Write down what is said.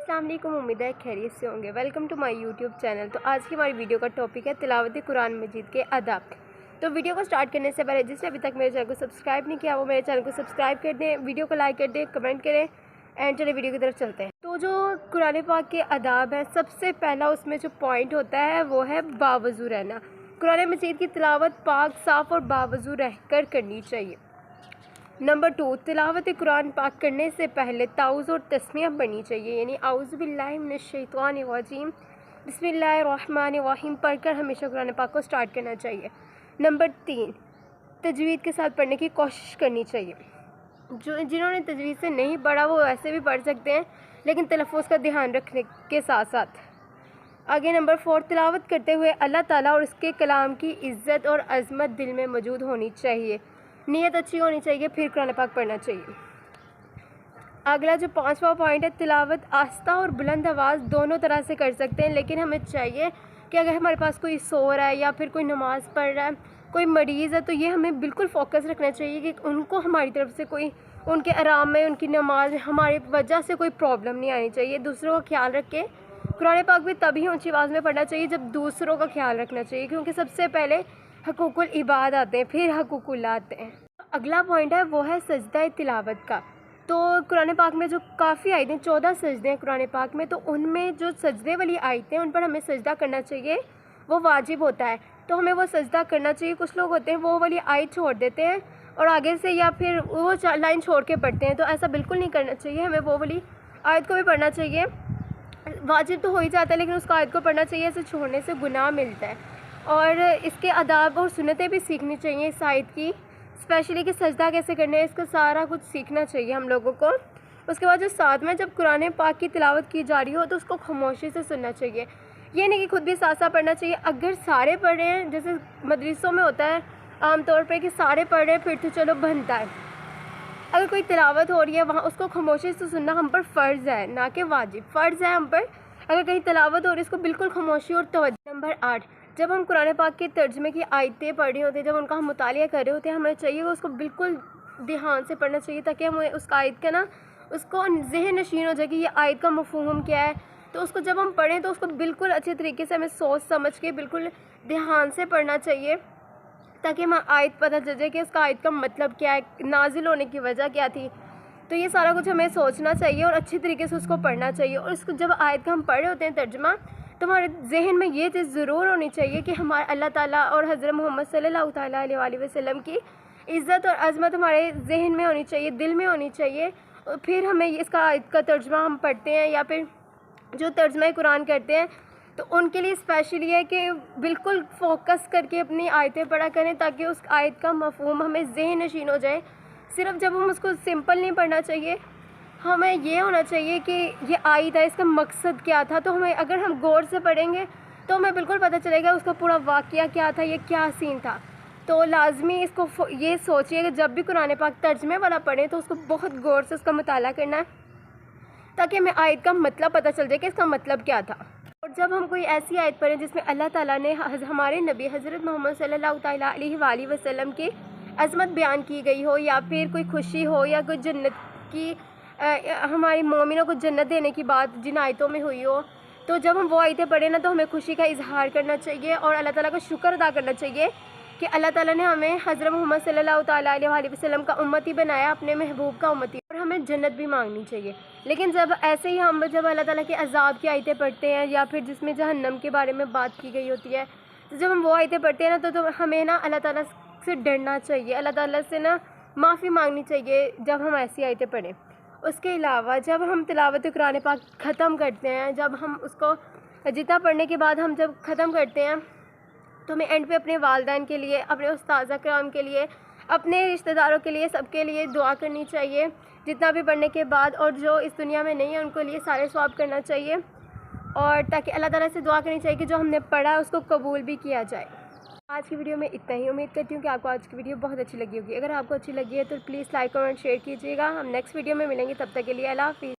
अस्सलाम वालेकुम, उम्मीद है खैरियत से होंगे। Welcome to my YouTube channel. तो आज की हमारी वीडियो का टॉपिक है तिलावत कुरान मजीद के आदाब। तो वीडियो को स्टार्ट करने से पहले जिसने अभी तक मेरे चैनल को सब्सक्राइब नहीं किया वो मेरे चैनल को सब्सक्राइब कर दें, वीडियो को लाइक कर दें, कमेंट करें एंड चले वीडियो की तरफ चलते हैं। तो जो कुरान पाक के आदाब है, सबसे पहला उसमें जो पॉइंट होता है वो है बावज़ू रहना। कुरान मजीद की तिलावत पाक, साफ़ और बावज़ू रह कर करनी चाहिए। नंबर 2, तिलावत कुरान पाक करने से पहले ताउज़ और तस्मीह पढ़नी चाहिए, यानी औज़ु बिल्लाहि मिनश शैतानिर रजीम बिस्मिल्लाहिर्रहमानिर्रहीम पढ़कर हमेशा कुरान पाक को स्टार्ट करना चाहिए। नंबर 3, तजवीद के साथ पढ़ने की कोशिश करनी चाहिए। जिन्होंने तजवीद से नहीं पढ़ा वो ऐसे भी पढ़ सकते हैं, लेकिन तलफ़्फ़ुज़ का ध्यान रखने के साथ साथ। आगे नंबर 4, तिलावत करते हुए अल्लाह ताला और उसके कलाम की इज़्ज़त और अज़मत दिल में मौजूद होनी चाहिए, नीयत अच्छी होनी चाहिए, फिर कुरान पाक पढ़ना चाहिए। अगला जो 5वां पॉइंट है, तिलावत आस्ता और बुलंद आवाज़ दोनों तरह से कर सकते हैं, लेकिन हमें चाहिए कि अगर हमारे पास कोई सो रहा है या फिर कोई नमाज़ पढ़ रहा है, कोई मरीज़ है, तो ये हमें बिल्कुल फोकस रखना चाहिए कि उनको हमारी तरफ से कोई, उनके आराम में, उनकी नमाज हमारी वजह से कोई प्रॉब्लम नहीं आनी चाहिए। दूसरों का ख्याल रख के कुरान पाक भी तभी ऊँची आवाज़ में पढ़ना चाहिए जब दूसरों का ख्याल रखना चाहिए, क्योंकि सबसे पहले हकूकुल इबाद आते हैं, फिर हकूकुल्लाह आते हैं। अगला पॉइंट है वो है सजदा तिलावत का। तो कुरान पाक में जो काफ़ी आयतें, 14 सजदे हैं कुरान पाक में, तो उनमें जो सजदे वाली आयतें हैं उन पर हमें सजदा करना चाहिए, वो वाजिब होता है, तो हमें वो सजदा करना चाहिए। कुछ लोग होते हैं वो वाली आयत छोड़ देते हैं और आगे से या फिर वो लाइन छोड़ के पढ़ते हैं, तो ऐसा बिल्कुल नहीं करना चाहिए। हमें वो वाली आयत को भी पढ़ना चाहिए। वाजिब तो हो ही जाता है, लेकिन उसको आयत को पढ़ना चाहिए, ऐसे छोड़ने से गुनाह मिलता है। और इसके आदाब और सुन्नतें भी सीखनी चाहिए इस आयत की, स्पेशली कि सजदा कैसे करना है, इसका सारा कुछ सीखना चाहिए हम लोगों को। उसके बाद जो साथ में जब कुरान पाक की तिलावत की जा रही हो तो उसको खामोशी से सुनना चाहिए, ये नहीं कि खुद भी साथ साथ पढ़ना चाहिए। अगर सारे पढ़ रहे हैं, जैसे मदरसों में होता है आम तौर पे कि सारे पढ़ रहे हैं फिर तो चलो बनता है, अगर कोई तिलावत हो रही है वहाँ उसको खामोशी से सुनना हम पर फ़र्ज़ है, ना कि वाजिब। फ़र्ज़ है हम पर, अगर कहीं तिलावत हो रही है इसको बिल्कुल खामोशी और तवज्जो। नंबर 8, जब हम कुरान पाक के तर्जमे की आयतें पढ़ रहे होते हैं, जब उनका हम मुतालिया कर रहे होते हैं, हमें चाहिए कि उसको बिल्कुल ध्यान से पढ़ना चाहिए, ताकि हमें उस आयत का ना उसको ज़हन नशीन हो जाए कि ये आयत का मफ़हूम क्या है। तो उसको जब हम पढ़ें तो उसको बिल्कुल अच्छे तरीके से हमें सोच समझ के बिल्कुल ध्यान से पढ़ना चाहिए, ताकि हमें आयत पता चल जाए कि उसका आयत का मतलब क्या है, नाजिल होने की वजह क्या थी। तो ये सारा कुछ हमें सोचना चाहिए और अच्छी तरीके से उसको पढ़ना चाहिए। और उसको जब आयत का हम पढ़ रहे होते हैं तर्जुमा, तो हमारे जहन में ये चीज़ ज़रूर होनी चाहिए कि हमारे अल्लाह ताला और हज़रत मोहम्मद सल्लल्लाहु ताला अलैहि वसल्लम की इज़्ज़त और अज़मत हमारे जहन में होनी चाहिए, दिल में होनी चाहिए। और फिर हमें इसका आयत का तर्जुमा हम पढ़ते हैं या फिर जो तर्जुमा कुरान करते हैं, तो उनके लिए स्पेशल ये है कि बिल्कुल फ़ोकस करके अपनी आयतें पढ़ा करें, ताकि उस आयत का मफ़हूम हमें ज़हन नशीन हो जाए। सिर्फ़ जब हम उसको सिंपल नहीं पढ़ना चाहिए, हमें ये होना चाहिए कि ये आयत है, इसका मकसद क्या था। तो हमें अगर हम गौर से पढ़ेंगे तो हमें बिल्कुल पता चलेगा उसका पूरा वाक़या क्या था, ये क्या सीन था। तो लाजमी इसको ये सोचिए कि जब भी कुरान पाक तर्जमे वाला पढ़ें तो उसको बहुत गौर से उसका मुताला करना है, ताकि हमें आयत का मतलब पता चल जाए कि इसका मतलब क्या था। और जब हम कोई ऐसी आयत पढ़ें जिसमें अल्लाह ताला ने हमारे नबी हज़रत मोहम्मद सल्लल्लाहु ताला अलैहि वसल्लम की अज़मत बयान की गई हो, या फिर कोई खुशी हो, या कोई जन्नत की हमारी मोमिनों को जन्नत देने की बात जिन आयतों में हुई हो, तो जब हम वो आयतें पढ़ें ना तो हमें खुशी का इजहार करना चाहिए और अल्लाह ताला का शुक्र अदा करना चाहिए कि अल्लाह ताला ने हमें हज़रत मोहम्मद सल्लल्लाहु ताला अलैहि वसल्लम का उम्मती बनाया, अपने महबूब का उम्मती, और हमें जन्नत भी मांगनी चाहिए। लेकिन जब ऐसे ही हम जब अल्लाह ताला के अज़ाब की आयतें पढ़ते हैं या फिर जिसमें जहन्नम के बारे में बात की गई होती है, तो जब हम वो आयतें पढ़ते हैं ना तो हमें ना अल्लाह ताला से डरना चाहिए, अल्लाह ताला से ना माफ़ी मांगनी चाहिए जब हम ऐसी आयतें पढ़ें। उसके अलावा जब हम तिलावत कुरान पाक ख़त्म करते हैं, जब हम उसको जितना पढ़ने के बाद हम जब ख़त्म करते हैं, तो हमें एंड पे अपने वालिदैन के लिए, अपने उस्ताज़ा कराम के लिए, अपने रिश्तेदारों के लिए, सबके लिए दुआ करनी चाहिए जितना भी पढ़ने के बाद। और जो इस दुनिया में नहीं है उनको लिए सारे सवाब करना चाहिए, और ताकि अल्लाह ताला से दुआ करनी चाहिए कि जो हमने पढ़ा है उसको कबूल भी किया जाए। आज की वीडियो में इतना ही। उम्मीद करती हूँ कि आपको आज की वीडियो बहुत अच्छी लगी होगी। अगर आपको अच्छी लगी है तो प्लीज़ लाइक कमेंट शेयर कीजिएगा। हम नेक्स्ट वीडियो में मिलेंगे, तब तक के लिए अल्लाह हाफ़िज़।